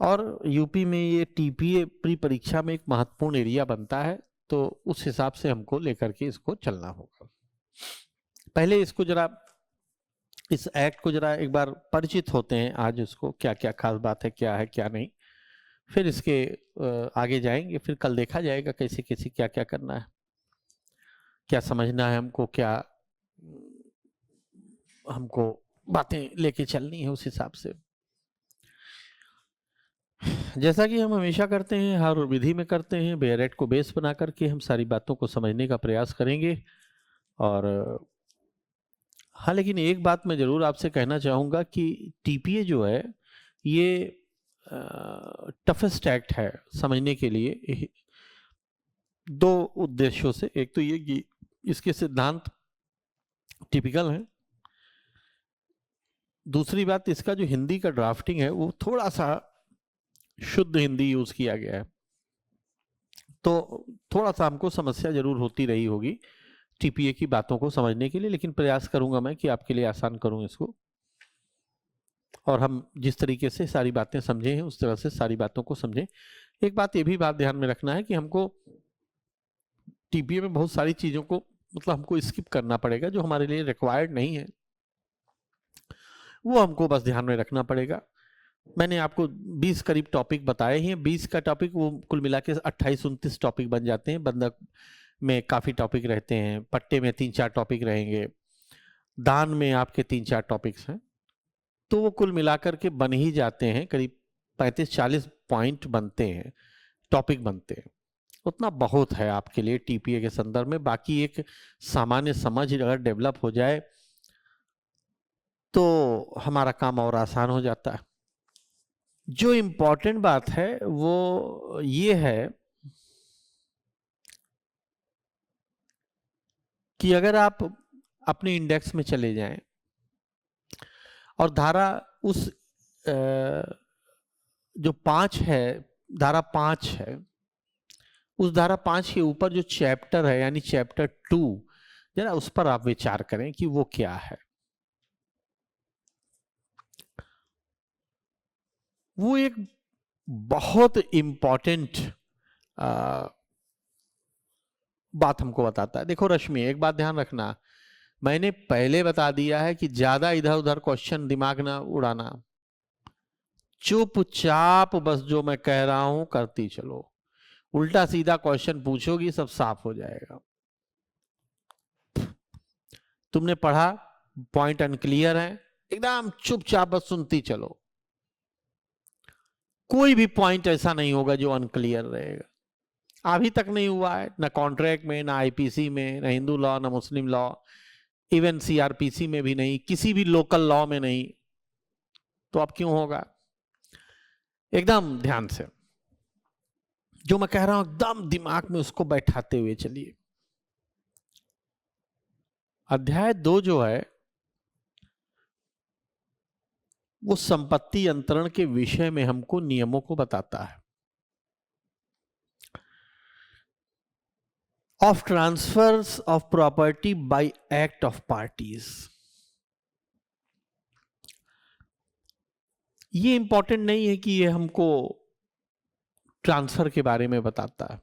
और यूपी में ये टीपीए प्री परीक्षा में एक महत्वपूर्ण एरिया बनता है, तो उस हिसाब से हमको लेकर के इसको चलना होगा। पहले इसको जरा, इस एक्ट को जरा एक बार परिचित होते हैं आज, उसको क्या क्या खास बात है, क्या नहीं, फिर इसके आगे जाएंगे, फिर कल देखा जाएगा कैसे कैसे क्या क्या करना है, क्या समझना है हमको, क्या हमको बातें लेके चलनी है उस हिसाब से। जैसा कि हम हमेशा करते हैं, हर विधि में करते हैं, बेयरेट को बेस बना करके हम सारी बातों को समझने का प्रयास करेंगे। और हाँ, लेकिन एक बात मैं ज़रूर आपसे कहना चाहूँगा कि टीपीए जो है ये टफेस्ट एक्ट है समझने के लिए, दो उद्देश्यों से। एक तो ये कि इसके सिद्धांत टिपिकल हैं, दूसरी बात इसका जो हिंदी का ड्राफ्टिंग है वो थोड़ा सा शुद्ध हिंदी यूज किया गया है, तो थोड़ा सा हमको समस्या जरूर होती रही होगी टीपीए की बातों को समझने के लिए, लेकिन प्रयास करूंगा मैं कि आपके लिए आसान करूं इसको, और हम जिस तरीके से सारी बातें समझे हैं उस तरह से सारी बातों को समझें। एक बात ये भी बात ध्यान में रखना है कि हमको टीपीए में बहुत सारी चीजों को मतलब हमको स्किप करना पड़ेगा जो हमारे लिए रिक्वायर्ड नहीं है, वो हमको बस ध्यान में रखना पड़ेगा। मैंने आपको 20 करीब टॉपिक बताए हैं, 20 का टॉपिक वो कुल मिला के 28-29 टॉपिक बन जाते हैं। बंधक में काफ़ी टॉपिक रहते हैं, पट्टे में 3-4 टॉपिक रहेंगे, दान में आपके 3-4 टॉपिक्स हैं, तो वो कुल मिलाकर के बन ही जाते हैं, करीब 35-40 पॉइंट बनते हैं, टॉपिक बनते हैं। उतना बहुत है आपके लिए टीपीए के संदर्भ में। बाकी एक सामान्य समझ अगर डेवलप हो जाए तो हमारा काम और आसान हो जाता है। जो इम्पोर्टेंट बात है वो ये है कि अगर आप अपने इंडेक्स में चले जाएं और धारा उस जो 5 है, धारा 5 है, उस धारा 5 के ऊपर जो चैप्टर है यानी चैप्टर 2, जरा उस पर आप विचार करें कि वो क्या है। वो एक बहुत इंपॉर्टेंट बात हमको बताता है। देखो रश्मि, एक बात ध्यान रखना, मैंने पहले बता दिया है कि ज्यादा इधर उधर क्वेश्चन दिमाग ना उड़ाना, चुपचाप बस जो मैं कह रहा हूं करती चलो। उल्टा सीधा क्वेश्चन पूछोगी सब साफ हो जाएगा। तुमने पढ़ा, पॉइंट अनक्लियर है, एकदम चुपचाप बस सुनती चलो। कोई भी पॉइंट ऐसा नहीं होगा जो अनक्लियर रहेगा। अभी तक नहीं हुआ है, ना कॉन्ट्रैक्ट में, ना आईपीसी में, ना हिंदू लॉ, ना मुस्लिम लॉ, इवन सीआरपीसी में भी नहीं, किसी भी लोकल लॉ में नहीं, तो अब क्यों होगा। एकदम ध्यान से जो मैं कह रहा हूं एकदम दिमाग में उसको बैठाते हुए चलिए। अध्याय 2 जो है वो संपत्ति अंतरण के विषय में हमको नियमों को बताता है। Of transfers of property bye act of parties, ये इंपॉर्टेंट नहीं है कि ये हमको ट्रांसफर के बारे में बताता है,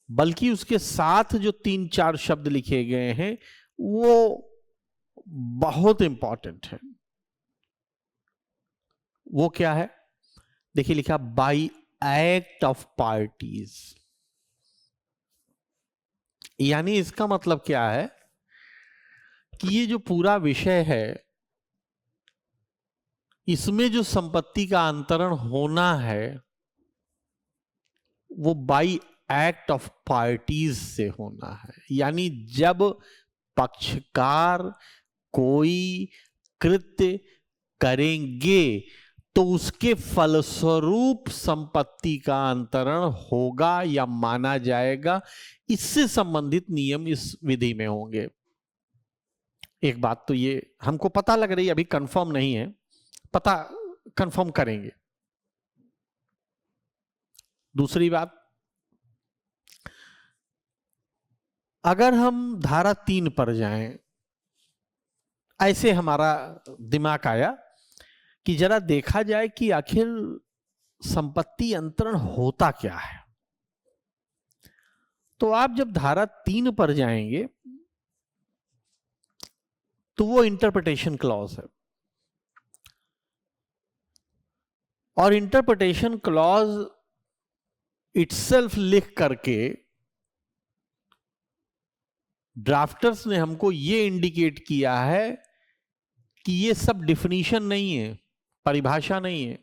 बल्कि उसके साथ जो 3-4 शब्द लिखे गए हैं वो बहुत इंपॉर्टेंट है। वो क्या है, देखिए लिखा बाय एक्ट ऑफ पार्टीज, यानी इसका मतलब क्या है कि ये जो पूरा विषय है इसमें जो संपत्ति का अंतरण होना है वो बाय एक्ट ऑफ पार्टीज से होना है। यानी जब पक्षकार कोई कृत्य करेंगे तो उसके फलस्वरूप संपत्ति का अंतरण होगा या माना जाएगा, इससे संबंधित नियम इस विधि में होंगे। एक बात तो ये हमको पता लग रही है, अभी कंफर्म नहीं है, पता कंफर्म करेंगे। दूसरी बात, अगर हम धारा 3 पर जाएं, ऐसे हमारा दिमाग आया कि जरा देखा जाए कि आखिर संपत्ति अंतरण होता क्या है। तो आप जब धारा 3 पर जाएंगे तो वो इंटरप्रिटेशन क्लॉज है, और इंटरप्रिटेशन क्लॉज इटसेल्फ लिख करके ड्राफ्टर्स ने हमको ये इंडिकेट किया है कि ये सब डिफिनीशन नहीं है, परिभाषा नहीं है।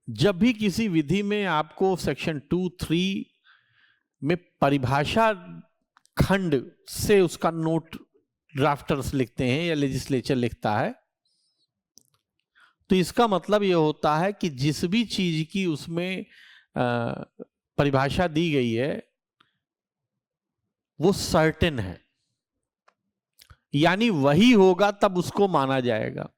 जब भी किसी विधि में आपको सेक्शन 2(3) में परिभाषा खंड से उसका नोट ड्राफ्टर्स लिखते हैं या लेजिस्लेचर लिखता है, तो इसका मतलब यह होता है कि जिस भी चीज की उसमें परिभाषा दी गई है वो सर्टेन है, यानी वही होगा तब उसको माना जाएगा।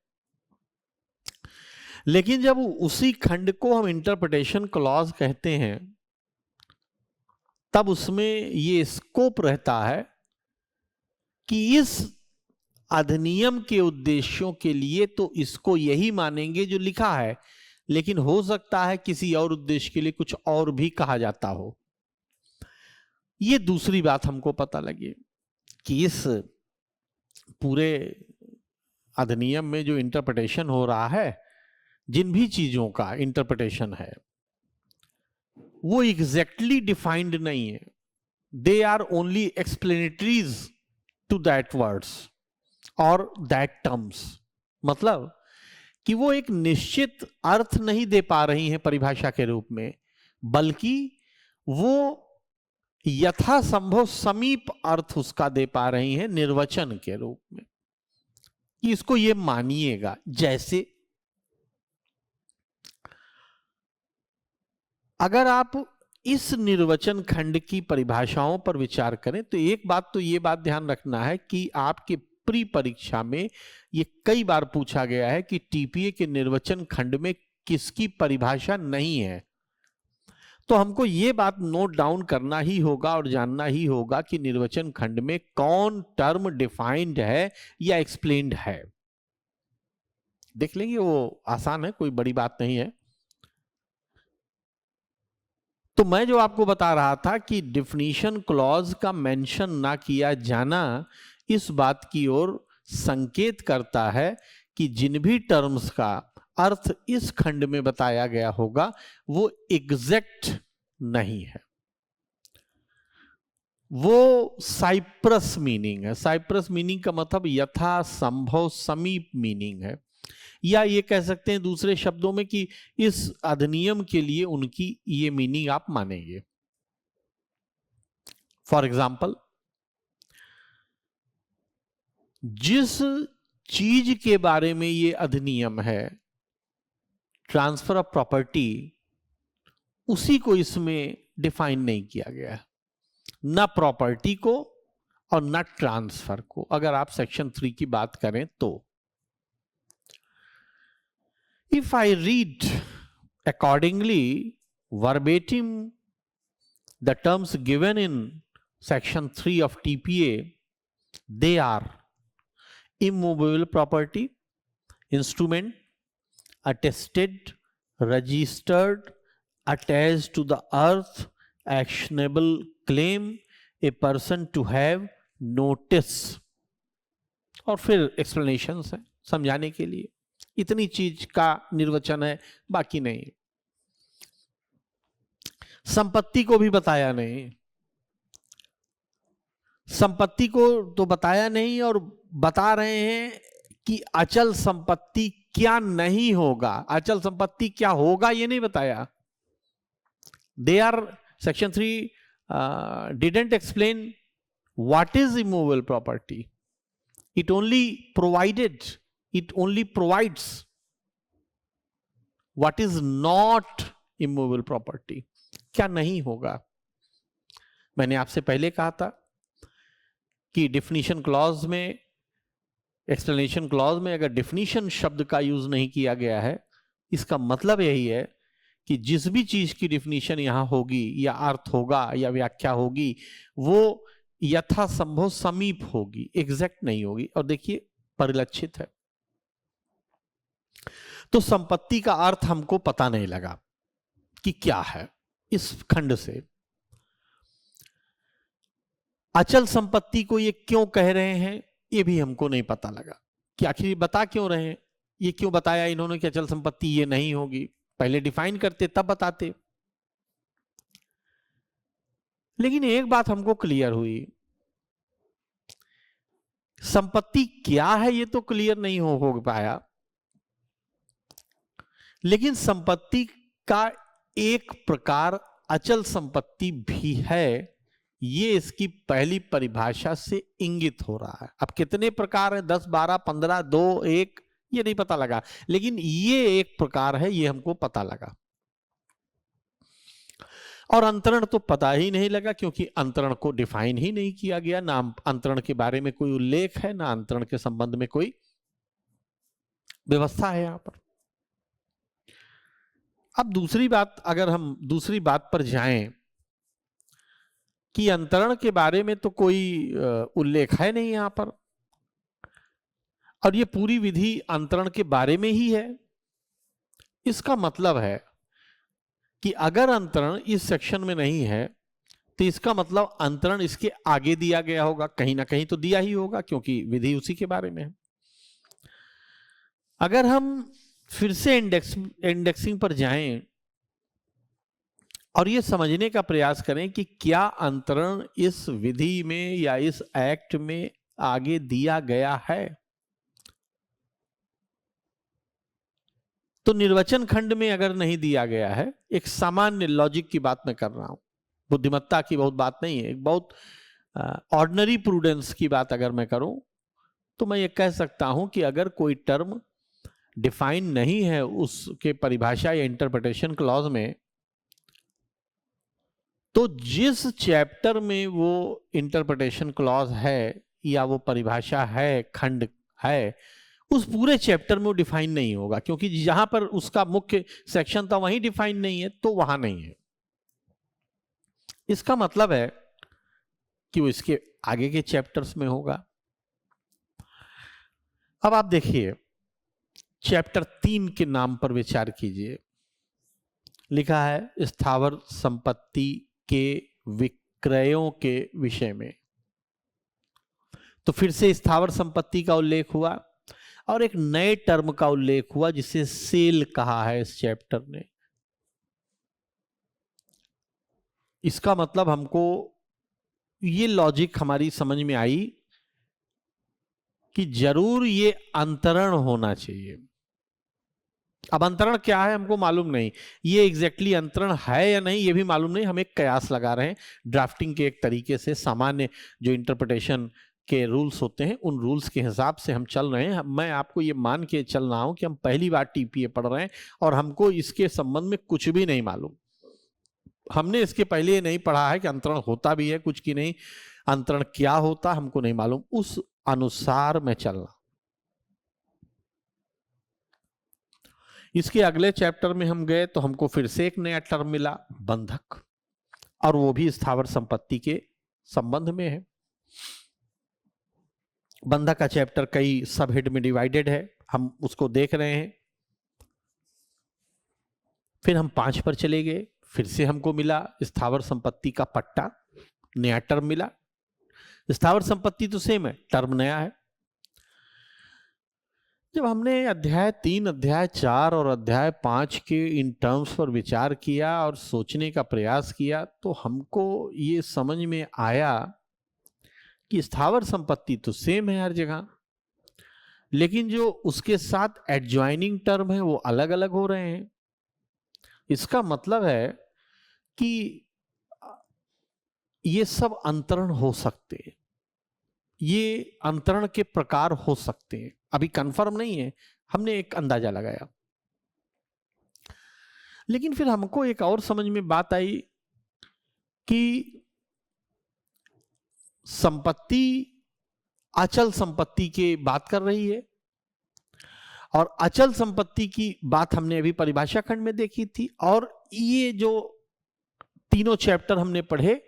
लेकिन जब उसी खंड को हम इंटरप्रिटेशन क्लॉज कहते हैं तब उसमें ये स्कोप रहता है कि इस अधिनियम के उद्देश्यों के लिए तो इसको यही मानेंगे जो लिखा है, लेकिन हो सकता है किसी और उद्देश्य के लिए कुछ और भी कहा जाता हो। ये दूसरी बात हमको पता लगी कि इस पूरे अधिनियम में जो इंटरप्रिटेशन हो रहा है, जिन भी चीजों का इंटरप्रिटेशन है, वो एग्जैक्टली डिफाइंड नहीं है। They are only explanatories to that words और दैट टर्म्स। मतलब कि वो एक निश्चित अर्थ नहीं दे पा रही हैं परिभाषा के रूप में, बल्कि वो यथासंभव समीप अर्थ उसका दे पा रही हैं निर्वचन के रूप में कि इसको ये मानिएगा। जैसे अगर आप इस निर्वचन खंड की परिभाषाओं पर विचार करें तो एक बात तो ये बात ध्यान रखना है कि आपके प्री परीक्षा में ये कई बार पूछा गया है कि टीपीए के निर्वचन खंड में किसकी परिभाषा नहीं है। तो हमको ये बात नोट डाउन करना ही होगा और जानना ही होगा कि निर्वचन खंड में कौन टर्म डिफाइंड है या एक्सप्लेन्ड है। देख लेंगे, वो आसान है, कोई बड़ी बात नहीं है। तो मैं जो आपको बता रहा था कि डिफिनीशन क्लॉज का मेंशन ना किया जाना इस बात की ओर संकेत करता है कि जिन भी टर्म्स का अर्थ इस खंड में बताया गया होगा वो एग्जैक्ट नहीं है, वो साइप्रस मीनिंग है। साइप्रस मीनिंग का मतलब यथासंभव समीप मीनिंग है, या ये कह सकते हैं दूसरे शब्दों में कि इस अधिनियम के लिए उनकी ये मीनिंग आप मानेंगे। फॉर एग्जाम्पल, जिस चीज के बारे में ये अधिनियम है, ट्रांसफर ऑफ प्रॉपर्टी, उसी को इसमें डिफाइन नहीं किया गया, ना प्रॉपर्टी को और ना ट्रांसफर को। अगर आप सेक्शन 3 की बात करें तो if I read accordingly verbatim the terms given in section 3 of TPA, they are immovable property, instrument, attested, registered, attached to the earth, actionable claim, a person to have notice, और फिर explanations है समझाने के लिए। इतनी चीज का निर्वचन है, बाकी नहीं। संपत्ति को भी बताया नहीं, संपत्ति को तो बताया नहीं, और बता रहे हैं कि अचल संपत्ति क्या नहीं होगा, अचल संपत्ति क्या होगा ये नहीं बताया। They are section 3 didn't explain what is immovable property, it only provides what is not immovable property, क्या नहीं होगा। मैंने आपसे पहले कहा था कि डिफिनीशन क्लॉज में, एक्सप्लेनेशन क्लॉज में अगर डिफिनीशन शब्द का यूज नहीं किया गया है, इसका मतलब यही है कि जिस भी चीज की डिफिनीशन यहां होगी या अर्थ होगा या व्याख्या होगी वो यथासंभव समीप होगी, एग्जैक्ट नहीं होगी। और देखिए परिलक्षित है। तो संपत्ति का अर्थ हमको पता नहीं लगा कि क्या है इस खंड से। अचल संपत्ति को ये क्यों कह रहे हैं ये भी हमको नहीं पता लगा कि आखिर बता क्यों रहे हैं, ये क्यों बताया इन्होंने कि अचल संपत्ति ये नहीं होगी। पहले डिफाइन करते तब बताते। लेकिन एक बात हमको क्लियर हुई, संपत्ति क्या है ये तो क्लियर नहीं हो पाया, लेकिन संपत्ति का एक प्रकार अचल संपत्ति भी है, ये इसकी पहली परिभाषा से इंगित हो रहा है। अब कितने प्रकार है, 10, 12, 15, 2, 1, ये नहीं पता लगा, लेकिन ये एक प्रकार है, ये हमको पता लगा। और अंतरण तो पता ही नहीं लगा, क्योंकि अंतरण को डिफाइन ही नहीं किया गया, ना अंतरण के बारे में कोई उल्लेख है, ना अंतरण के संबंध में कोई व्यवस्था है यहां पर। अब दूसरी बात, अगर हम दूसरी बात पर जाएं कि अंतरण के बारे में तो कोई उल्लेख है नहीं यहां पर, और ये पूरी विधि अंतरण के बारे में ही है। इसका मतलब है कि अगर अंतरण इस सेक्शन में नहीं है तो इसका मतलब अंतरण इसके आगे दिया गया होगा, कहीं ना कहीं तो दिया ही होगा, क्योंकि विधि उसी के बारे में है। अगर हम फिर से इंडेक्सिंग पर जाएं और ये समझने का प्रयास करें कि क्या अंतरण इस विधि में या इस एक्ट में आगे दिया गया है, तो निर्वचन खंड में अगर नहीं दिया गया है, एक सामान्य लॉजिक की बात मैं कर रहा हूं, बुद्धिमत्ता की बहुत बात नहीं है, एक बहुत ऑर्डिनरी प्रूडेंस की बात अगर मैं करूं, तो मैं ये कह सकता हूं कि अगर कोई टर्म डिफाइन नहीं है उसके परिभाषा या इंटरप्रिटेशन क्लॉज में, तो जिस चैप्टर में वो इंटरप्रिटेशन क्लॉज है या वो परिभाषा है, खंड है, उस पूरे चैप्टर में वो डिफाइन नहीं होगा, क्योंकि जहां पर उसका मुख्य सेक्शन था वहीं डिफाइन नहीं है, तो वहां नहीं है। इसका मतलब है कि वो इसके आगे के चैप्टर्स में होगा। अब आप देखिए चैप्टर 3 के नाम पर विचार कीजिए। लिखा है स्थावर संपत्ति के विक्रयों के विषय में। तो फिर से स्थावर संपत्ति का उल्लेख हुआ और एक नए टर्म का उल्लेख हुआ जिसे सेल कहा है इस चैप्टर ने। इसका मतलब हमको ये लॉजिक हमारी समझ में आई कि जरूर ये अंतरण होना चाहिए। अब अंतरण क्या है हमको मालूम नहीं, ये एग्जैक्टली अंतरण है या नहीं ये भी मालूम नहीं, हम एक कयास लगा रहे हैं ड्राफ्टिंग के एक तरीके से। सामान्य जो इंटरप्रिटेशन के रूल्स होते हैं उन रूल्स के हिसाब से हम चल रहे हैं। मैं आपको ये मान के चल रहा हूं कि हम पहली बार टीपीए पढ़ रहे हैं और हमको इसके संबंध में कुछ भी नहीं मालूम। हमने इसके पहले ये नहीं पढ़ा है कि अंतरण होता भी है कुछ की नहीं, अंतरण क्या होता हमको नहीं मालूम, उस अनुसार मैं चलना। इसके अगले चैप्टर में हम गए तो हमको फिर से एक नया टर्म मिला, बंधक, और वो भी स्थावर संपत्ति के संबंध में है। बंधक का चैप्टर कई सब हेड में डिवाइडेड है, हम उसको देख रहे हैं। फिर हम 5 पर चले गए, फिर से हमको मिला स्थावर संपत्ति का पट्टा, नया टर्म मिला। स्थावर संपत्ति तो सेम है, टर्म नया है। जब हमने अध्याय 3, अध्याय 4 और अध्याय 5 के इन टर्म्स पर विचार किया और सोचने का प्रयास किया तो हमको ये समझ में आया कि स्थावर संपत्ति तो सेम है हर जगह, लेकिन जो उसके साथ एडजॉइनिंग टर्म है वो अलग अलग हो रहे हैं। इसका मतलब है कि ये सब अंतरण हो सकते हैं, ये अंतरण के प्रकार हो सकते हैं, अभी कंफर्म नहीं है, हमने एक अंदाजा लगाया। लेकिन फिर हमको एक और समझ में बात आई कि संपत्ति अचल संपत्ति की बात कर रही है, और अचल संपत्ति की बात हमने अभी परिभाषा खंड में देखी थी, और ये जो तीनों चैप्टर हमने पढ़े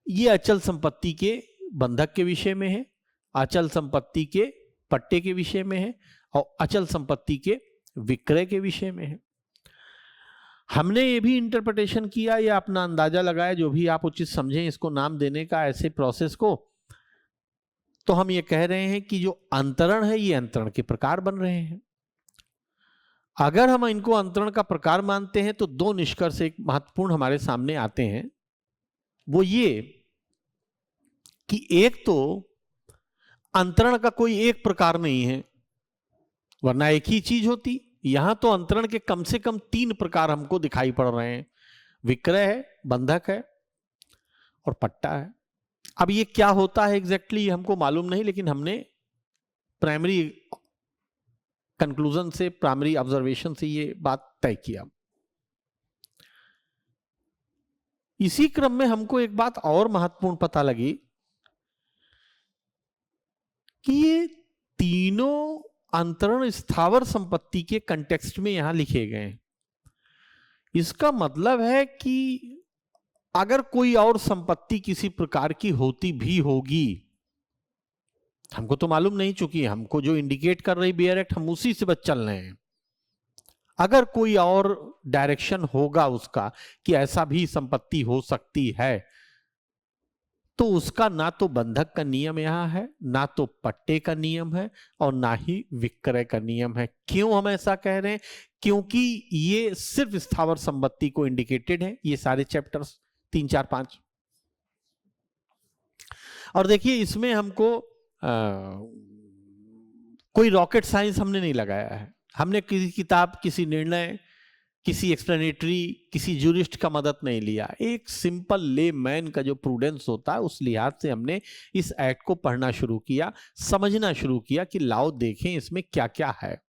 ये अचल संपत्ति के बंधक के विषय में है, अचल संपत्ति के पट्टे के विषय में है और अचल संपत्ति के विक्रय के विषय में है। हमने ये भी इंटरप्रिटेशन किया या अपना अंदाजा लगाया, जो भी आप उचित समझें इसको नाम देने का, ऐसे प्रोसेस को, तो हम ये कह रहे हैं कि जो अंतरण है ये अंतरण के प्रकार बन रहे हैं। अगर हम इनको अंतरण का प्रकार मानते हैं तो दो निष्कर्ष एक महत्वपूर्ण हमारे सामने आते हैं। वो ये कि एक तो अंतरण का कोई एक प्रकार नहीं है, वरना एक ही चीज होती। यहां तो अंतरण के कम से कम 3 प्रकार हमको दिखाई पड़ रहे हैं, विक्रय है, बंधक है और पट्टा है। अब ये क्या होता है एग्जैक्टली हमको मालूम नहीं, लेकिन हमने प्राइमरी कंक्लूजन से, प्राइमरी ऑब्जर्वेशन से ये बात तय किया। इसी क्रम में हमको एक बात और महत्वपूर्ण पता लगी कि ये तीनों अंतरण स्थावर संपत्ति के कंटेक्स्ट में यहां लिखे गए हैं। इसका मतलब है कि अगर कोई और संपत्ति किसी प्रकार की होती भी होगी, हमको तो मालूम नहीं, चूंकि हमको जो इंडिकेट कर रही बेयर एक्ट हम उसी से बच चल रहे हैं। अगर कोई और डायरेक्शन होगा उसका कि ऐसा भी संपत्ति हो सकती है, तो उसका ना तो बंधक का नियम यहां है, ना तो पट्टे का नियम है और ना ही विक्रय का नियम है। क्यों हम ऐसा कह रहे हैं? क्योंकि ये सिर्फ स्थावर संपत्ति को इंडिकेटेड है, ये सारे चैप्टर्स 3, 4, 5। और देखिए इसमें हमको कोई रॉकेट साइंस हमने नहीं लगाया है। हमने किसी किताब, किसी निर्णय, किसी एक्सप्लेनेटरी, किसी जूरिस्ट का मदद नहीं लिया। एक सिंपल ले मैन का जो प्रूडेंस होता है उस लिहाज से हमने इस एक्ट को पढ़ना शुरू किया, समझना शुरू किया कि लाओ देखें इसमें क्या क्या है।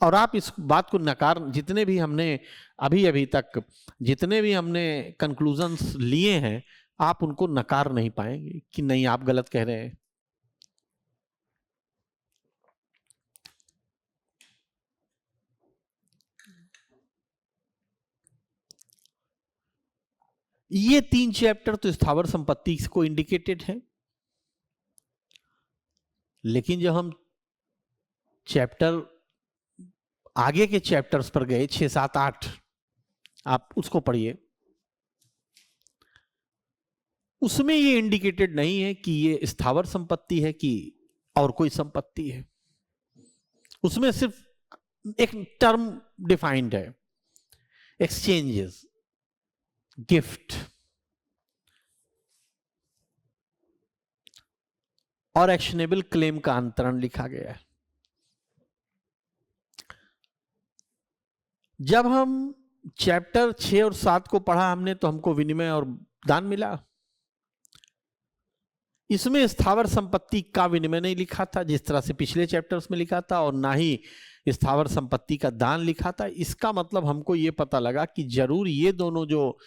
और आप इस बात को नकार, जितने भी हमने अभी तक जितने भी हमने कंक्लूजन्स लिए हैं, आप उनको नकार नहीं पाएंगे कि नहीं आप गलत कह रहे हैं। ये 3 चैप्टर तो स्थावर संपत्ति को इंडिकेटेड है, लेकिन जब हम चैप्टर आगे के चैप्टर्स पर गए 6, 7, 8, आप उसको पढ़िए, उसमें ये इंडिकेटेड नहीं है कि ये स्थावर संपत्ति है कि और कोई संपत्ति है। उसमें सिर्फ एक टर्म डिफाइंड है, एक्सचेंजेस, गिफ्ट और एक्शनेबल क्लेम का अंतरण लिखा गया है। जब हम चैप्टर 6 और 7 को पढ़ा हमने, तो हमको विनिमय और दान मिला। इसमें स्थावर संपत्ति का विनिमय नहीं लिखा था जिस तरह से पिछले चैप्टर्स में लिखा था, और ना ही स्थावर संपत्ति का दान लिखा था। इसका मतलब हमको यह पता लगा कि जरूर ये दोनों जो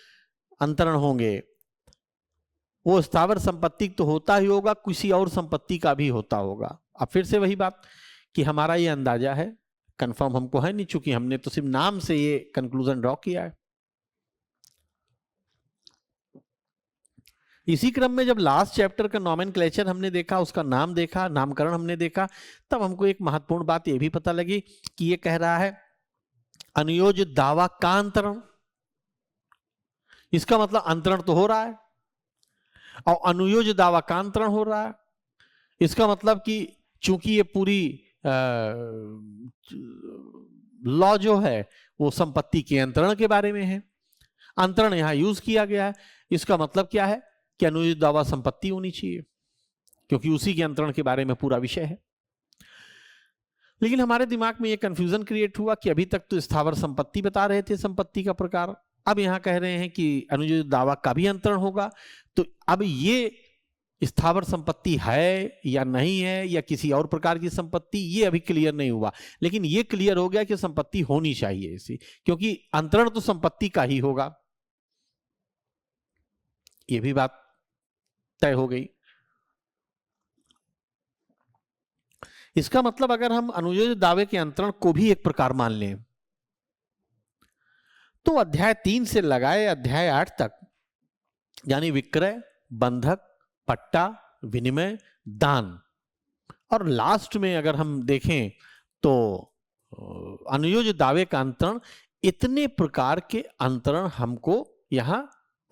अंतरण होंगे वो स्थावर संपत्ति तो होता ही होगा, किसी और संपत्ति का भी होता होगा। अब फिर से वही बात कि हमारा ये अंदाजा है, कंफर्म हमको है नहीं, चूंकि हमने तो सिर्फ नाम से ये कंक्लूजन ड्रॉ किया है। इसी क्रम में जब लास्ट चैप्टर का नॉमेनक्लेचर हमने देखा, उसका नाम देखा, नामकरण हमने देखा, तब हमको एक महत्वपूर्ण बात यह भी पता लगी कि ये कह रहा है अनुयोजित दावा का अंतरण। इसका मतलब अंतरण तो हो रहा है और अनुयोजित दावा का अंतरण हो रहा है। इसका मतलब कि चूंकि ये पूरी लॉ जो है वो संपत्ति के अंतरण के बारे में है, अंतरण यहां यूज किया गया है। इसका मतलब क्या है कि अनुयोजित दावा संपत्ति होनी चाहिए, क्योंकि उसी के अंतरण के बारे में पूरा विषय है। लेकिन हमारे दिमाग में यह कंफ्यूजन क्रिएट हुआ कि अभी तक तो स्थावर संपत्ति बता रहे थे संपत्ति का प्रकार, अब यहां कह रहे हैं कि अनुयोजित दावा का भी अंतरण होगा। तो अब ये स्थावर संपत्ति है या नहीं है या किसी और प्रकार की संपत्ति, ये अभी क्लियर नहीं हुआ। लेकिन ये क्लियर हो गया कि संपत्ति होनी चाहिए इसी, क्योंकि अंतरण तो संपत्ति का ही होगा। ये भी बात तय हो गई। इसका मतलब अगर हम अनुयोजित दावे के अंतरण को भी एक प्रकार मान लें, तो अध्याय 3 से लगाए अध्याय 8 तक, यानी विक्रय, बंधक, पट्टा, विनिमय, दान, और लास्ट में अगर हम देखें तो अनुयोज्य दावे का अंतरण, इतने प्रकार के अंतरण हमको यहां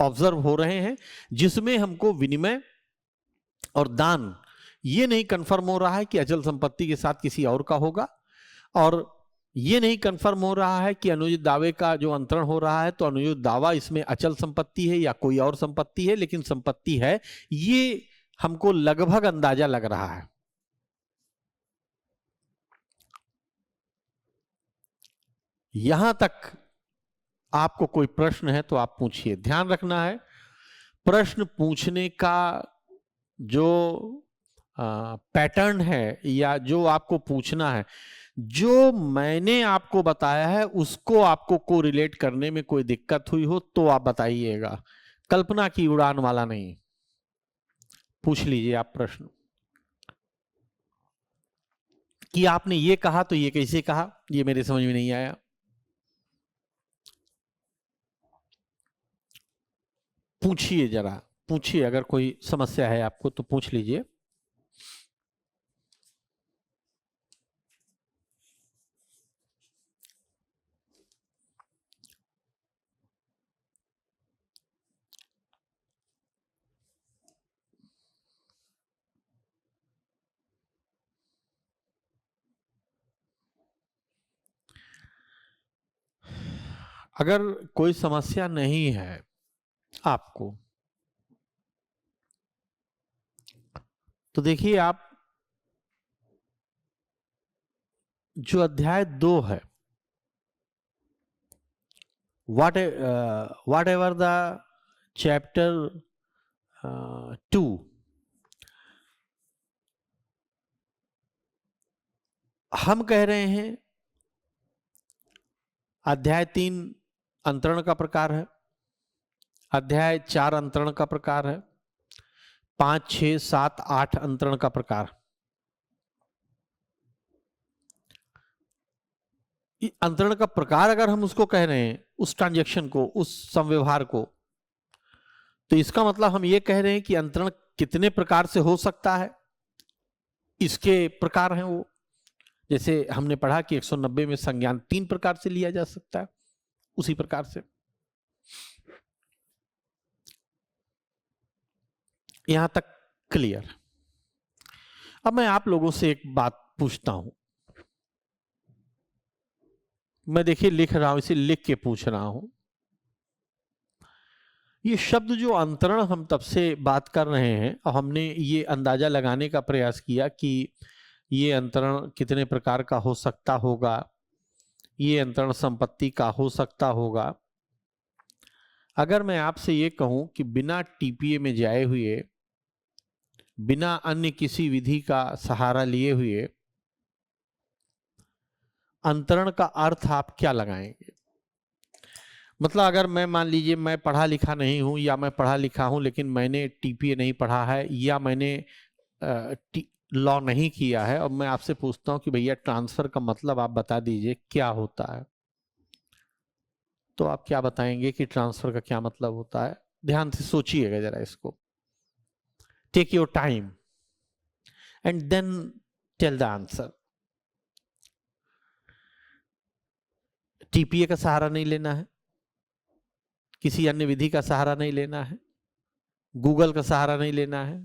ऑब्जर्व हो रहे हैं, जिसमें हमको विनिमय और दान ये नहीं कंफर्म हो रहा है कि अचल संपत्ति के साथ किसी और का होगा, और ये नहीं कंफर्म हो रहा है कि अनुचित दावे का जो अंतरण हो रहा है तो अनुचित दावा इसमें अचल संपत्ति है या कोई और संपत्ति है, लेकिन संपत्ति है, ये हमको लगभग अंदाजा लग रहा है। यहां तक आपको कोई प्रश्न है तो आप पूछिए। ध्यान रखना है, प्रश्न पूछने का जो पैटर्न है या जो आपको पूछना है, जो मैंने आपको बताया है उसको आपको कोरिलेट करने में कोई दिक्कत हुई हो तो आप बताइएगा, कल्पना की उड़ान वाला नहीं। पूछ लीजिए आप प्रश्न कि आपने ये कहा तो ये कैसे कहा, ये मेरे समझ में नहीं आया। पूछिए, जरा पूछिए, अगर कोई समस्या है आपको तो पूछ लीजिए। अगर कोई समस्या नहीं है आपको तो देखिए, आप जो अध्याय 2 है, वॉट एवर द चैप्टर 2, हम कह रहे हैं अध्याय 3 अंतरण का प्रकार है, अध्याय 4 अंतरण का प्रकार है, 5, 6, 7, 8 अंतरण का प्रकार। अंतरण का प्रकार अगर हम उसको कह रहे हैं, उस ट्रांजैक्शन को, उस संव्यवहार को, तो इसका मतलब हम ये कह रहे हैं कि अंतरण कितने प्रकार से हो सकता है, इसके प्रकार हैं वो। जैसे हमने पढ़ा कि 190 में संज्ञान 3 प्रकार से लिया जा सकता है, उसी प्रकार से यहां तक क्लियर। अब मैं आप लोगों से एक बात पूछता हूं, मैं देखिए लिख रहा हूं, इसे लिख के पूछ रहा हूं। ये शब्द जो अंतरण, हम तब से बात कर रहे हैं और हमने ये अंदाजा लगाने का प्रयास किया कि ये अंतरण कितने प्रकार का हो सकता होगा, ये अंतरण संपत्ति का हो सकता होगा। अगर मैं आपसे ये कहूं कि बिना टीपीए में जाए हुए, बिना अन्य किसी विधि का सहारा लिए हुए, अंतरण का अर्थ आप क्या लगाएंगे? मतलब अगर मैं, मान लीजिए मैं पढ़ा लिखा नहीं हूं, या मैं पढ़ा लिखा हूं लेकिन मैंने टीपीए नहीं पढ़ा है, या मैंने लॉ नहीं किया है, और मैं आपसे पूछता हूं कि भैया ट्रांसफर का मतलब आप बता दीजिए क्या होता है, तो आप क्या बताएंगे कि ट्रांसफर का क्या मतलब होता है? ध्यान से सोचिएगा जरा इसको, take your time and then tell the answer. TPA का सहारा नहीं लेना है, किसी अन्य विधि का सहारा नहीं लेना है, गूगल का सहारा नहीं लेना है,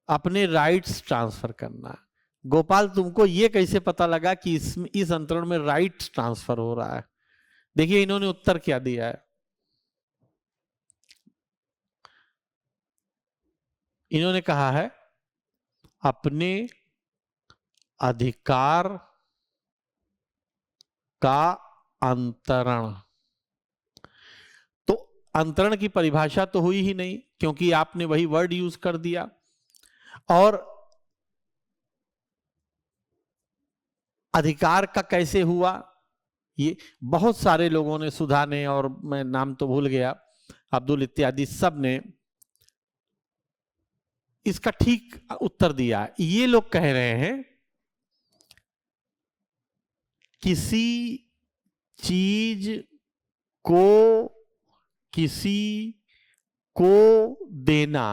अपने राइट्स ट्रांसफर करना है। गोपाल, तुमको ये कैसे पता लगा कि इस अंतरण में राइट्स ट्रांसफर हो रहा है? देखिए इन्होंने उत्तर क्या दिया है। इन्होंने कहा है अपने अधिकार का अंतरण। तो अंतरण की परिभाषा तो हुई ही नहीं, क्योंकि आपने वही वर्ड यूज कर दिया। और अधिकार का कैसे हुआ, ये बहुत सारे लोगों ने, सुधा ने, और मैं नाम तो भूल गया, अब्दुल इत्यादि, सब ने इसका ठीक उत्तर दिया। ये लोग कह रहे हैं किसी चीज को किसी को देना,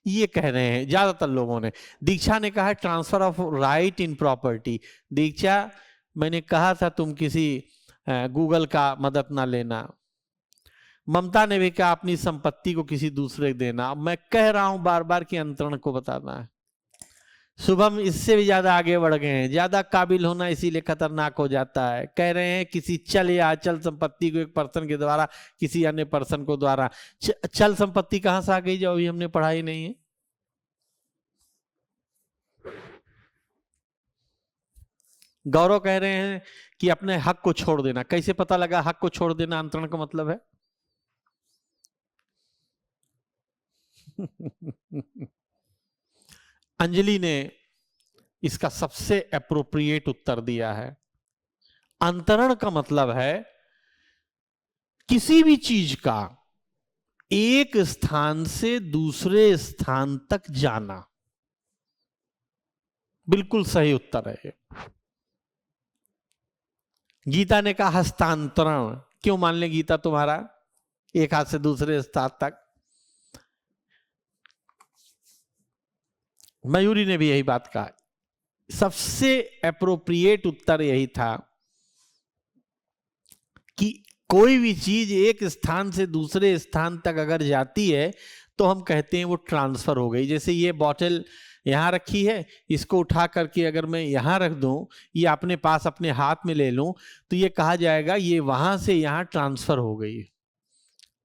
ये कह रहे हैं ज्यादातर लोगों ने। दीक्षा ने कहा transfer of right in property. Diksha, मैंने कहा था तुम किसी गूगल का मदद ना लेना। ममता ने भी कहा अपनी संपत्ति को किसी दूसरे को देना। मैं कह रहा हूं बार बार कि अंतरण को बताना है। शुभम इससे भी ज्यादा आगे बढ़ गए हैं, ज्यादा काबिल होना इसीलिए खतरनाक हो जाता है। कह रहे हैं किसी चल या अचल संपत्ति को एक पर्सन के द्वारा किसी अन्य पर्सन को द्वारा। चल संपत्ति कहां से आ गई जो अभी हमने पढ़ाई नहीं है। गौरव कह रहे हैं कि अपने हक को छोड़ देना। कैसे पता लगा हक को छोड़ देना अंतरण का मतलब है? अंजलि ने इसका सबसे एप्रोप्रिएट उत्तर दिया है। अंतरण का मतलब है किसी भी चीज का एक स्थान से दूसरे स्थान तक जाना। बिल्कुल सही उत्तर है। गीता ने कहा हस्तांतरण। क्यों मान ले गीता तुम्हारा एक हाथ से दूसरे स्थान तक? मयूरी ने भी यही बात कहा। सबसे एप्रोप्रिएट उत्तर यही था कि कोई भी चीज एक स्थान से दूसरे स्थान तक अगर जाती है तो हम कहते हैं वो ट्रांसफर हो गई। जैसे ये बॉटल यहां रखी है, इसको उठा करके अगर मैं यहां रख दूं, ये अपने पास अपने हाथ में ले लूं, तो ये कहा जाएगा ये वहां से यहां ट्रांसफर हो गई,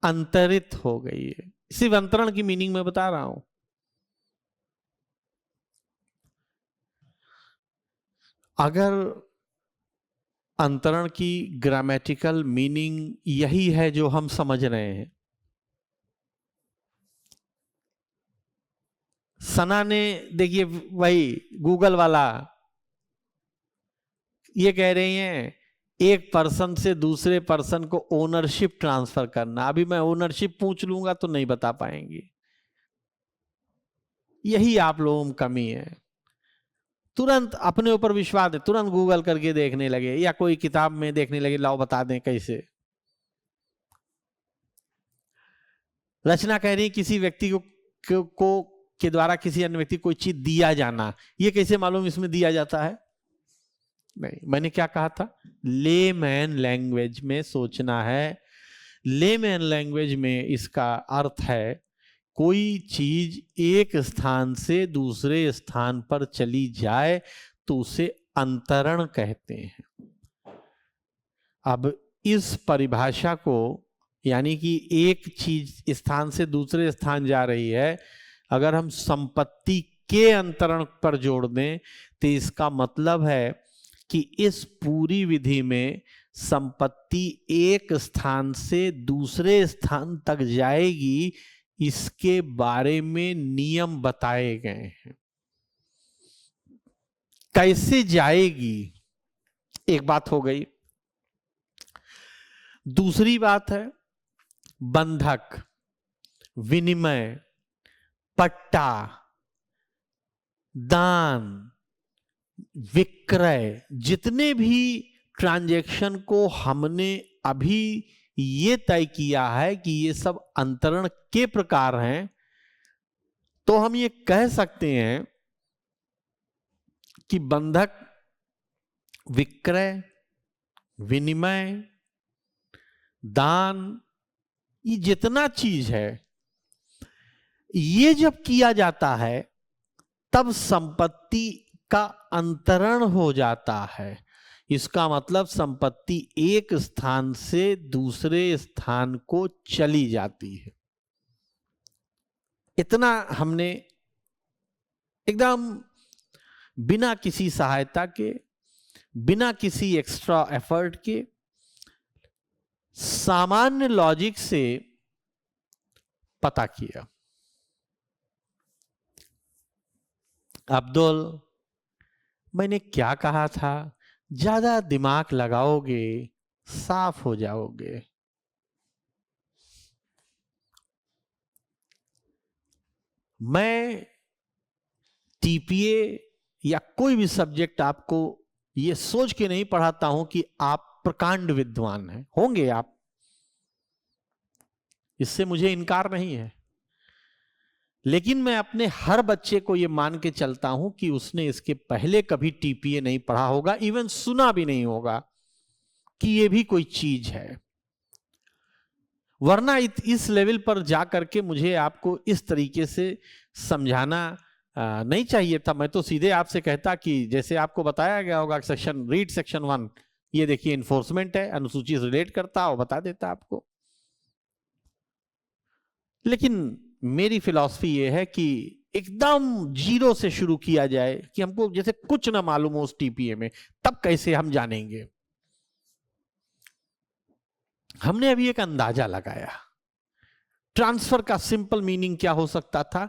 अंतरित हो गई है। सिर्फ अंतरण की मीनिंग में बता रहा हूं। अगर अंतरण की ग्रामेटिकल मीनिंग यही है जो हम समझ रहे हैं। सना ने देखिए वही गूगल वाला ये कह रही हैं एक पर्सन से दूसरे पर्सन को ओनरशिप ट्रांसफर करना। अभी मैं ओनरशिप पूछ लूंगा तो नहीं बता पाएंगे। यही आप लोगों में कमी है। तुरंत अपने ऊपर विश्वास है, तुरंत गूगल करके देखने लगे या कोई किताब में देखने लगे, लाओ बता दें कैसे। रचना कह रही किसी व्यक्ति को के द्वारा किसी अन्य व्यक्ति को कोई चीज दिया जाना। ये कैसे मालूम इसमें दिया जाता है? नहीं, मैंने क्या कहा था? लेमैन लैंग्वेज में सोचना है। लेमैन लैंग्वेज में इसका अर्थ है कोई चीज एक स्थान से दूसरे स्थान पर चली जाए तो उसे अंतरण कहते हैं। अब इस परिभाषा को, यानी कि एक चीज स्थान से दूसरे स्थान जा रही है, अगर हम संपत्ति के अंतरण पर जोड़ दें तो इसका मतलब है कि इस पूरी विधि में संपत्ति एक स्थान से दूसरे स्थान तक जाएगी, इसके बारे में नियम बताए गए हैं। कैसे जाएगी एक बात हो गई। दूसरी बात है बंधक, विनिमय, पट्टा, दान, विक्रय, जितने भी ट्रांजैक्शन को हमने अभी ये तय किया है कि ये सब अंतरण के प्रकार हैं, तो हम ये कह सकते हैं कि बंधक, विक्रय, विनिमय, दान, ये जितना चीज है, ये जब किया जाता है तब संपत्ति का अंतरण हो जाता है। इसका मतलब संपत्ति एक स्थान से दूसरे स्थान को चली जाती है। इतना हमने एकदम बिना किसी सहायता के, बिना किसी एक्स्ट्रा एफर्ट के, सामान्य लॉजिक से पता किया। अब्दुल, मैंने क्या कहा था? ज्यादा दिमाग लगाओगे साफ हो जाओगे। मैं टीपीए या कोई भी सब्जेक्ट आपको ये सोच के नहीं पढ़ाता हूं कि आप प्रकांड विद्वान हैं। होंगे आप, इससे मुझे इनकार नहीं है, लेकिन मैं अपने हर बच्चे को यह मान के चलता हूं कि उसने इसके पहले कभी टीपीए नहीं पढ़ा होगा, इवन सुना भी नहीं होगा कि यह भी कोई चीज है। वरना इस लेवल पर जाकर के मुझे आपको इस तरीके से समझाना नहीं चाहिए था। मैं तो सीधे आपसे कहता कि जैसे आपको बताया गया होगा रीड सेक्शन 1, ये देखिए इन्फोर्समेंट है, अनुसूची से रिलेट करता और बता देता आपको। लेकिन मेरी फिलॉसफी ये है कि एकदम जीरो से शुरू किया जाए, कि हमको जैसे कुछ ना मालूम हो उस टीपीए में, तब कैसे हम जानेंगे। हमने अभी एक अंदाजा लगाया, ट्रांसफर का सिंपल मीनिंग क्या हो सकता था।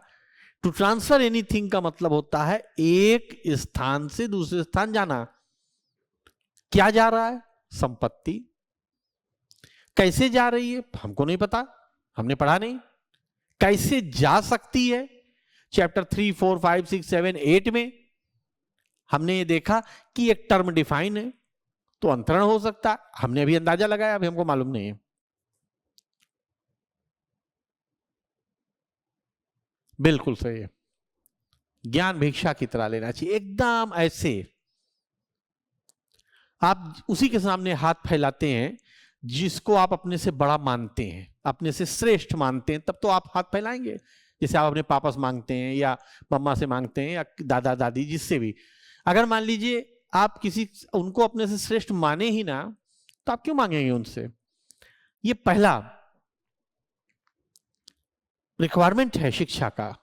टू ट्रांसफर एनीथिंग का मतलब होता है एक स्थान से दूसरे स्थान जाना। क्या जा रहा है? संपत्ति। कैसे जा रही है हमको नहीं पता, हमने पढ़ा नहीं। कैसे जा सकती है? चैप्टर 3, 4, 5, 6, 7, 8 में हमने ये देखा कि एक टर्म डिफाइन है तो अंतरण हो सकता, हमने अभी अंदाजा लगाया, अभी हमको मालूम नहीं है। बिल्कुल सही है, ज्ञान भिक्षा की तरह लेना चाहिए, एकदम ऐसे आप उसी के सामने हाथ फैलाते हैं जिसको आप अपने से बड़ा मानते हैं, अपने से श्रेष्ठ मानते हैं, तब तो आप हाथ फैलाएंगे। जैसे आप अपने पापा से मांगते हैं या मम्मा से मांगते हैं या दादा दादी, जिससे भी। अगर मान लीजिए आप उनको अपने से श्रेष्ठ माने ही ना, तो आप क्यों मांगेंगे उनसे? ये पहला रिक्वायरमेंट है शिक्षा का,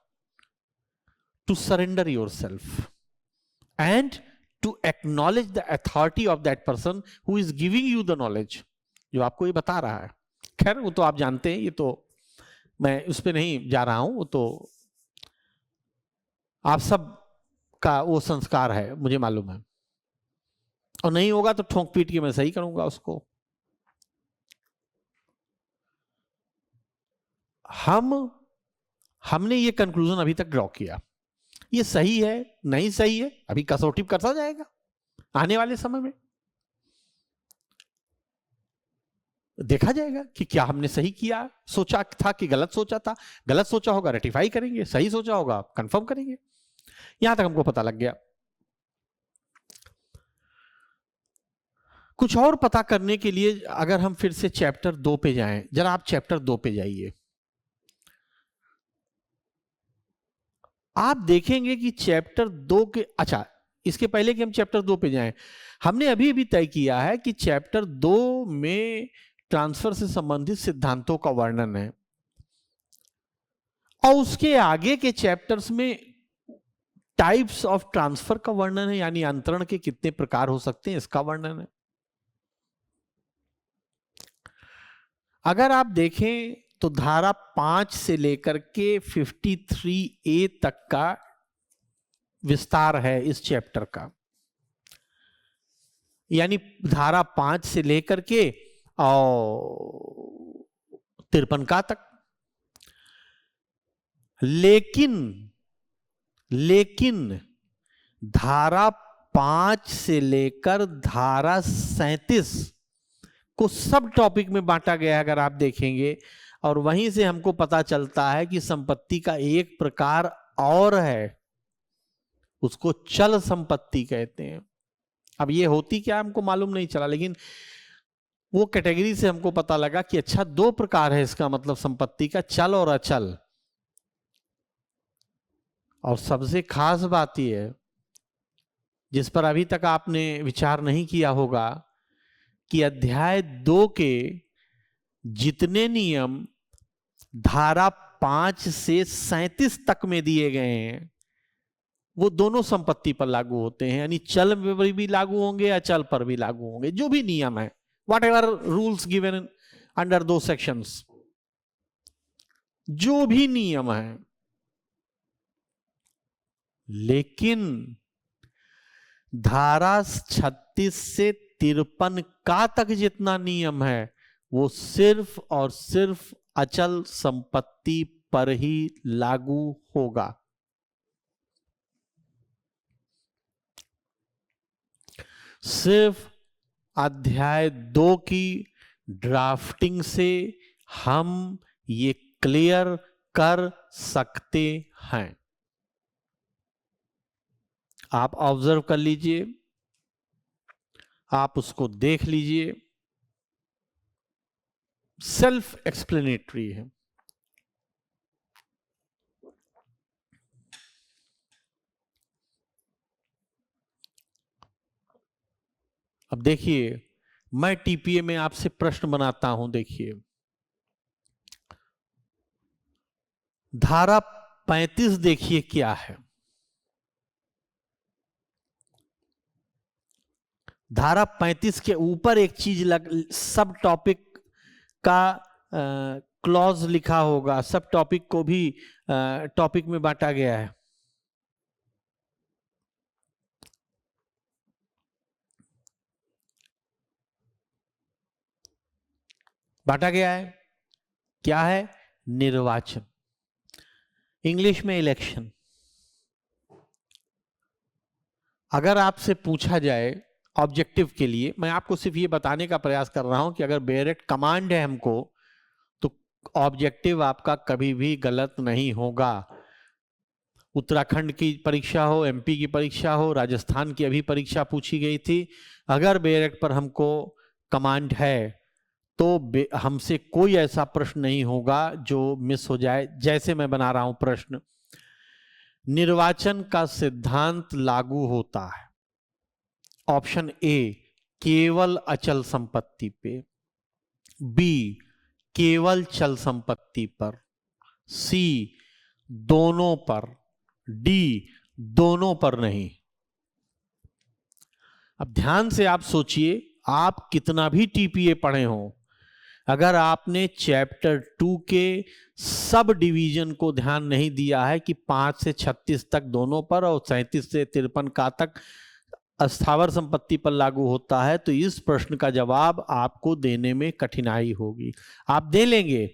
to surrender your self and to acknowledge the authority of that person who is giving you the knowledge, जो आपको ये बता रहा है। खैर वो तो आप जानते हैं, ये तो मैं उस पर नहीं जा रहा हूं, वो तो आप सब का वो संस्कार है, मुझे मालूम है, और नहीं होगा तो ठोंक पीट के मैं सही करूंगा उसको। हमने ये कंक्लूजन अभी तक ड्रॉ किया, ये सही है नहीं सही है अभी कसौटी करता जाएगा आने वाले समय में, देखा जाएगा कि क्या हमने सही किया, सोचा था कि गलत सोचा था। गलत सोचा होगा रेटिफाई करेंगे, सही सोचा होगा कंफर्म करेंगे। यहां तक हमको पता लग गया। कुछ और पता करने के लिए अगर हम फिर से चैप्टर 2 पे जाएं, जरा आप चैप्टर 2 पे जाइए, आप देखेंगे कि चैप्टर 2 के, अच्छा इसके पहले कि हम चैप्टर 2 पे जाएं, हमने अभी भी तय किया है कि चैप्टर 2 में ट्रांसफर से संबंधित सिद्धांतों का वर्णन है, और उसके आगे के चैप्टर्स में टाइप्स ऑफ ट्रांसफर का वर्णन है, यानी अंतरण के कितने प्रकार हो सकते हैं इसका वर्णन है। अगर आप देखें तो धारा 5 से लेकर के 53A तक का विस्तार है इस चैप्टर का, यानी धारा 5 से लेकर के और 53 का तक। लेकिन धारा 5 से लेकर धारा 37 को सब टॉपिक में बांटा गया है अगर आप देखेंगे, और वहीं से हमको पता चलता है कि संपत्ति का एक प्रकार और है, उसको चल संपत्ति कहते हैं। अब ये होती क्या हमको मालूम नहीं चला, लेकिन वो कैटेगरी से हमको पता लगा कि अच्छा 2 प्रकार है इसका मतलब संपत्ति का, चल और अचल। और सबसे खास बात यह है जिस पर अभी तक आपने विचार नहीं किया होगा कि अध्याय 2 के जितने नियम धारा 5 से 37 तक में दिए गए हैं वो दोनों संपत्ति पर लागू होते हैं, यानी चल पर भी लागू होंगे अचल पर भी लागू होंगे। जो भी नियम है, what ever rules given under दो सेक्शंस, जो भी नियम है। लेकिन धारा 36 से 53 का तक जितना नियम है वो सिर्फ और सिर्फ अचल संपत्ति पर ही लागू होगा। सिर्फ अध्याय 2 की ड्राफ्टिंग से हम ये क्लियर कर सकते हैं। आप ऑब्जर्व कर लीजिए, आप उसको देख लीजिए, सेल्फ एक्सप्लेनेटरी है। अब देखिए, मैं टीपीए में आपसे प्रश्न बनाता हूं। देखिए, धारा 35 देखिए क्या है। धारा 35 के ऊपर एक चीज सब टॉपिक का क्लॉज लिखा होगा। सब टॉपिक को भी टॉपिक में बांटा गया है। बांटा गया है। क्या है? निर्वाचन, इंग्लिश में इलेक्शन। अगर आपसे पूछा जाए ऑब्जेक्टिव के लिए, मैं आपको सिर्फ ये बताने का प्रयास कर रहा हूं कि अगर डायरेक्ट कमांड है हमको, तो ऑब्जेक्टिव आपका कभी भी गलत नहीं होगा। उत्तराखंड की परीक्षा हो, एमपी की परीक्षा हो, राजस्थान की अभी परीक्षा पूछी गई थी, अगर डायरेक्ट पर हमको कमांड है तो हमसे कोई ऐसा प्रश्न नहीं होगा जो मिस हो जाए। जैसे मैं बना रहा हूं प्रश्न, निर्वाचन का सिद्धांत लागू होता है, ऑप्शन ए केवल अचल संपत्ति पे, बी केवल चल संपत्ति पर, सी दोनों पर, डी दोनों पर नहीं। अब ध्यान से आप सोचिए, आप कितना भी टीपीए पढ़े हो, अगर आपने चैप्टर 2 के सब डिवीजन को ध्यान नहीं दिया है कि 5 से 36 तक दोनों पर और 37 से 53 का तक अस्थावर संपत्ति पर लागू होता है, तो इस प्रश्न का जवाब आपको देने में कठिनाई होगी। आप दे लेंगे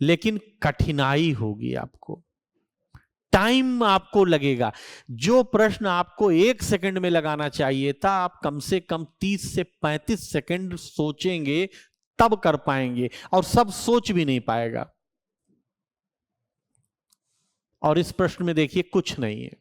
लेकिन कठिनाई होगी, आपको टाइम आपको लगेगा। जो प्रश्न आपको 1 सेकंड में लगाना चाहिए था, आप कम से कम 30 से 35 सेकंड सोचेंगे तब कर पाएंगे, और सब सोच भी नहीं पाएगा। और इस प्रश्न में देखिए कुछ नहीं है।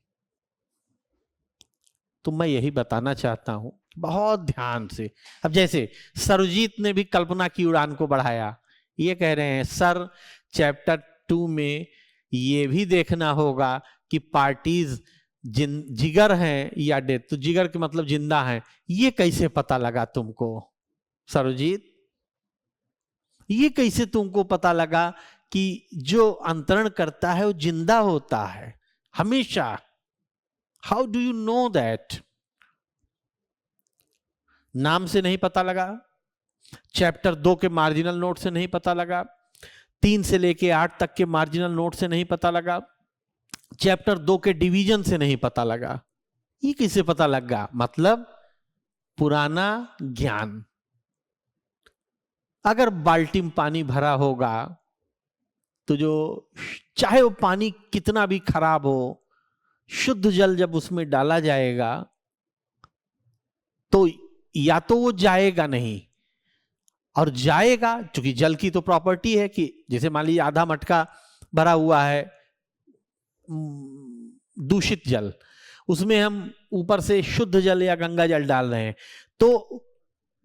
तो मैं यही बताना चाहता हूं, बहुत ध्यान से। अब जैसे सरजीत ने भी कल्पना की उड़ान को बढ़ाया, ये कह रहे हैं सर चैप्टर 2 में ये भी देखना होगा कि पार्टीज जिगर हैं या डेथ। तो जिगर के मतलब जिंदा हैं, ये कैसे पता लगा तुमको सरजीत? ये कैसे तुमको पता लगा कि जो अंतरण करता है वो जिंदा होता है हमेशा? How do you know that? नाम से नहीं पता लगा, चैप्टर 2 के मार्जिनल नोट से नहीं पता लगा, 3 से लेके 8 तक के मार्जिनल नोट से नहीं पता लगा, चैप्टर 2 के डिवीजन से नहीं पता लगा। ये कैसे पता लगा? मतलब पुराना ज्ञान। अगर बाल्टी में पानी भरा होगा तो जो चाहे वो पानी कितना भी खराब हो, शुद्ध जल जब उसमें डाला जाएगा तो या तो वो जाएगा नहीं, और जाएगा क्योंकि जल की तो प्रॉपर्टी है कि जैसे मान लीजिए आधा मटका भरा हुआ है दूषित जल, उसमें हम ऊपर से शुद्ध जल या गंगा जल डाल रहे हैं, तो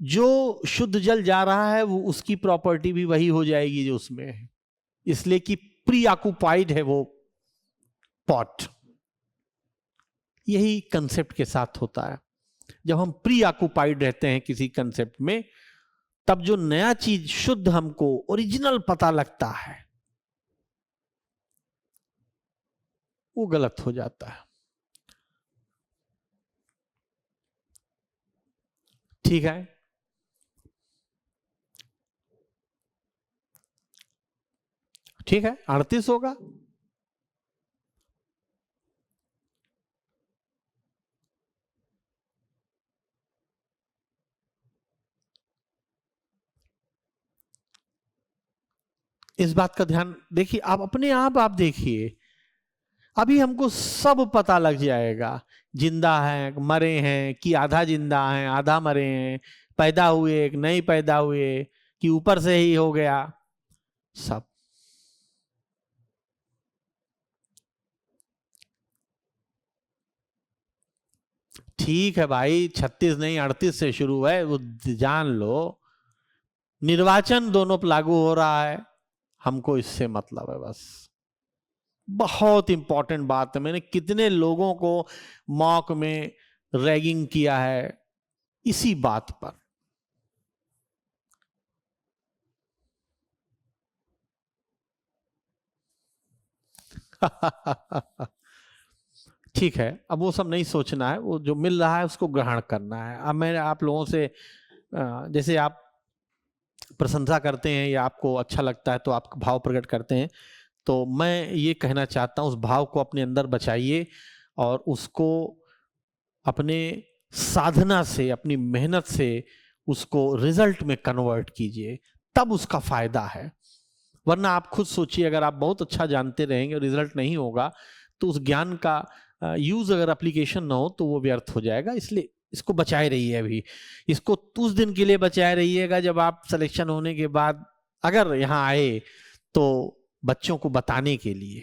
जो शुद्ध जल जा रहा है वो उसकी प्रॉपर्टी भी वही हो जाएगी जो उसमें है, इसलिए कि प्री ऑक्युपाइड है वो पॉट। यही कंसेप्ट के साथ होता है। जब हम प्री ऑक्युपाइड रहते हैं किसी कंसेप्ट में, तब जो नया चीज शुद्ध हमको ओरिजिनल पता लगता है वो गलत हो जाता है। ठीक है, ठीक है, 38 होगा। इस बात का ध्यान देखिए, आप अपने आप देखिए, अभी हमको सब पता लग जाएगा, जिंदा है मरे हैं कि आधा जिंदा हैं आधा मरे हैं, पैदा हुए कि नहीं पैदा हुए कि ऊपर से ही हो गया, सब। ठीक है भाई, 36 नहीं 38 से शुरू है, वो जान लो। निर्वाचन दोनों पर लागू हो रहा है, हमको इससे मतलब है बस। बहुत इंपॉर्टेंट बात है। मैंने कितने लोगों को मॉक में रैगिंग किया है इसी बात पर। ठीक है, अब वो सब नहीं सोचना है, वो जो मिल रहा है उसको ग्रहण करना है। अब मैं आप लोगों से जैसे आप प्रशंसा करते हैं या आपको अच्छा लगता है तो आप भाव प्रकट करते हैं, तो मैं ये कहना चाहता हूं उस भाव को अपने अंदर बचाइए और उसको अपने साधना से, अपनी मेहनत से उसको रिजल्ट में कन्वर्ट कीजिए, तब उसका फायदा है। वरना आप खुद सोचिए, अगर आप बहुत अच्छा जानते रहेंगे, रिजल्ट नहीं होगा, तो उस ज्ञान का यूज अगर एप्लीकेशन ना हो तो वो व्यर्थ हो जाएगा। इसलिए इसको बचाए रहिए। अभी इसको उस दिन के लिए बचाए रहिएगा जब आप सिलेक्शन होने के बाद अगर यहाँ आए तो बच्चों को बताने के लिए,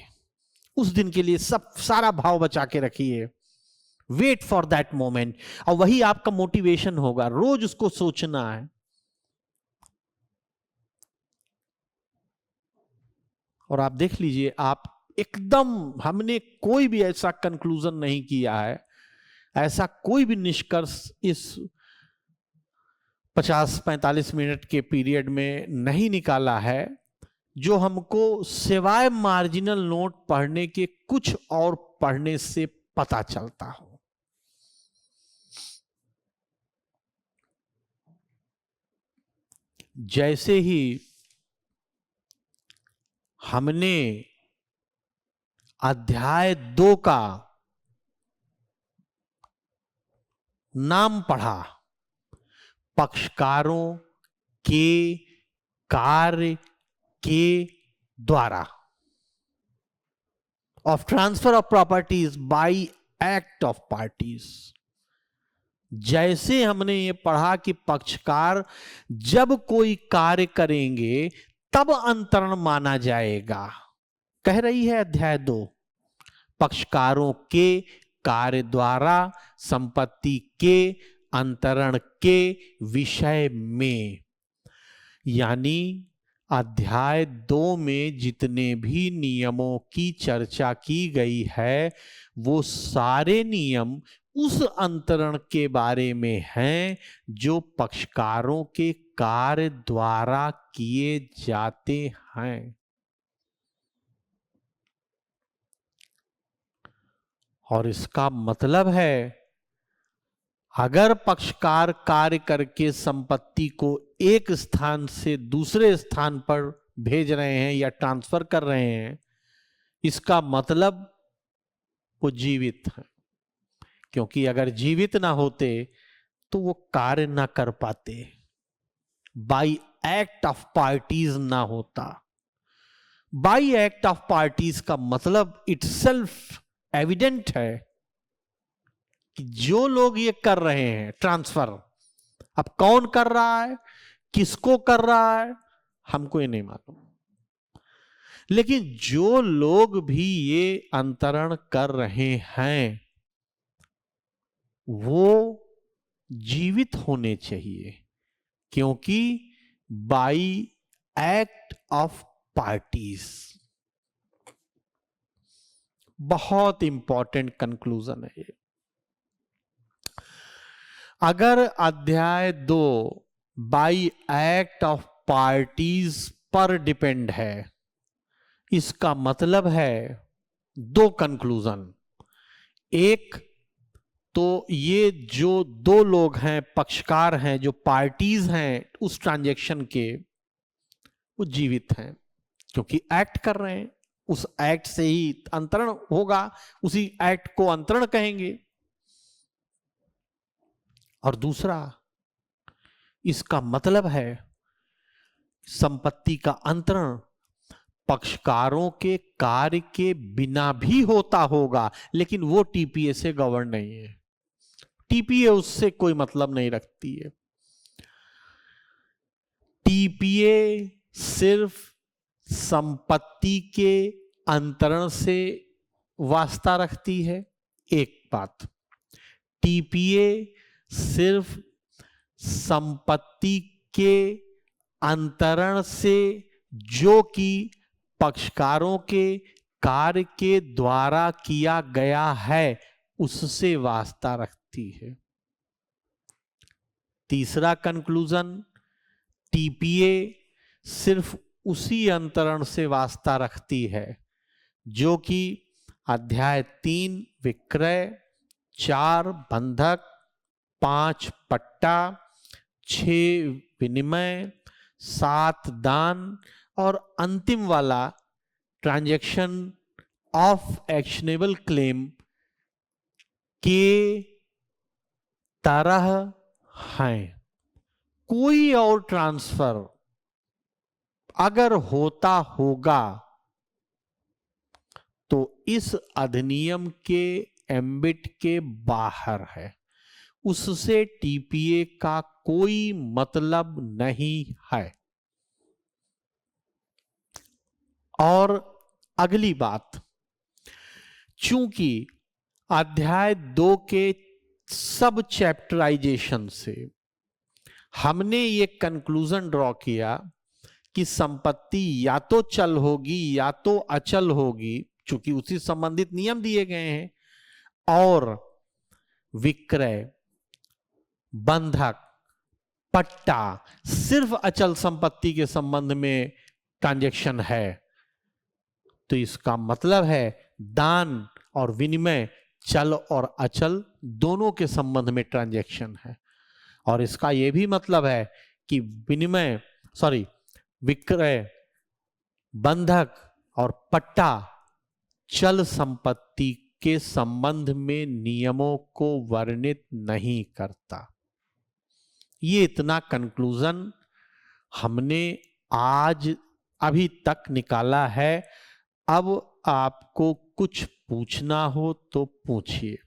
उस दिन के लिए सब सारा भाव बचा के रखिए। वेट फॉर दैट मोमेंट, और वही आपका मोटिवेशन होगा। रोज उसको सोचना है। और आप देख लीजिए, आप एकदम, हमने कोई भी ऐसा कंक्लूजन नहीं किया है, ऐसा कोई भी निष्कर्ष इस 50-45 मिनट के पीरियड में नहीं निकाला है जो हमको सिवाय मार्जिनल नोट पढ़ने के कुछ और पढ़ने से पता चलता हो। जैसे ही हमने अध्याय 2 का नाम पढ़ा, पक्षकारों के कार्य के द्वारा, of transfer of properties bye act of parties, जैसे हमने ये पढ़ा कि पक्षकार जब कोई कार्य करेंगे तब अंतरण माना जाएगा, कह रही है अध्याय 2, पक्षकारों के कार्य द्वारा संपत्ति के अंतरण के विषय में। यानी अध्याय 2 में जितने भी नियमों की चर्चा की गई है वो सारे नियम उस अंतरण के बारे में हैं जो पक्षकारों के कार्य द्वारा किए जाते हैं। और इसका मतलब है, अगर पक्षकार कार्य करके संपत्ति को एक स्थान से दूसरे स्थान पर भेज रहे हैं या ट्रांसफर कर रहे हैं, इसका मतलब वो जीवित है। क्योंकि अगर जीवित ना होते तो वो कार्य ना कर पाते, बाय एक्ट ऑफ पार्टीज ना होता। बाय एक्ट ऑफ पार्टीज का मतलब इटसेल्फ एविडेंट है कि जो लोग ये कर रहे हैं ट्रांसफर, अब कौन कर रहा है, किसको कर रहा है, हमको ये नहीं मालूम, लेकिन जो लोग भी ये अंतरण कर रहे हैं वो जीवित होने चाहिए, क्योंकि बाय एक्ट ऑफ पार्टीज। बहुत इंपॉर्टेंट कंक्लूजन है ये। अगर अध्याय 2 बाय एक्ट ऑफ पार्टीज पर डिपेंड है, इसका मतलब है 2 कंक्लूजन। एक तो ये जो 2 लोग हैं, पक्षकार हैं, जो पार्टीज हैं उस ट्रांजैक्शन के, वो जीवित हैं क्योंकि एक्ट कर रहे हैं। उस एक्ट से ही अंतरण होगा, उसी एक्ट को अंतरण कहेंगे। और दूसरा, इसका मतलब है संपत्ति का अंतरण पक्षकारों के कार्य के बिना भी होता होगा, लेकिन वो टीपीए से गवर्न नहीं है। टीपीए उससे कोई मतलब नहीं रखती है। टीपीए सिर्फ संपत्ति के अंतरण से वास्ता रखती है, एक बात। टीपीए सिर्फ संपत्ति के अंतरण से जो कि पक्षकारों के कार्य के द्वारा किया गया है उससे वास्ता रखती है। तीसरा कंक्लूजन, टीपीए सिर्फ उसी अंतरण से वास्ता रखती है जो कि अध्याय 3 विक्रय, 4 बंधक, 5 पट्टा, 6 विनिमय, 7 दान और अंतिम वाला ट्रांजैक्शन ऑफ एक्शनेबल क्लेम के तरह हैं। कोई और ट्रांसफर अगर होता होगा तो इस अधिनियम के एम्बिट के बाहर है, उससे टीपीए का कोई मतलब नहीं है। और अगली बात, चूंकि अध्याय 2 के सब चैप्टराइजेशन से हमने ये कंक्लूजन ड्रॉ किया कि संपत्ति या तो चल होगी या तो अचल होगी, चूंकि उसी संबंधित नियम दिए गए हैं, और विक्रय, बंधक, पट्टा सिर्फ अचल संपत्ति के संबंध में ट्रांजैक्शन है, तो इसका मतलब है दान और विनिमय चल और अचल दोनों के संबंध में ट्रांजैक्शन है। और इसका यह भी मतलब है कि विक्रय, बंधक और पट्टा चल संपत्ति के संबंध में नियमों को वर्णित नहीं करता। ये इतना कंक्लूजन हमने आज अभी तक निकाला है। अब आपको कुछ पूछना हो तो पूछिए,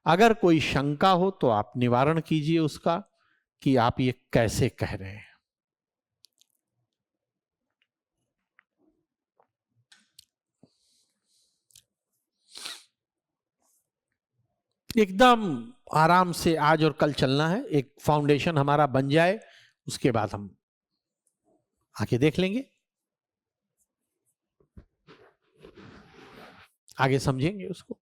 अगर कोई शंका हो तो आप निवारण कीजिए उसका कि आप ये कैसे कह रहे हैं। एकदम आराम से आज और कल चलना है, एक फाउंडेशन हमारा बन जाए, उसके बाद हम आगे देख लेंगे, आगे समझेंगे उसको।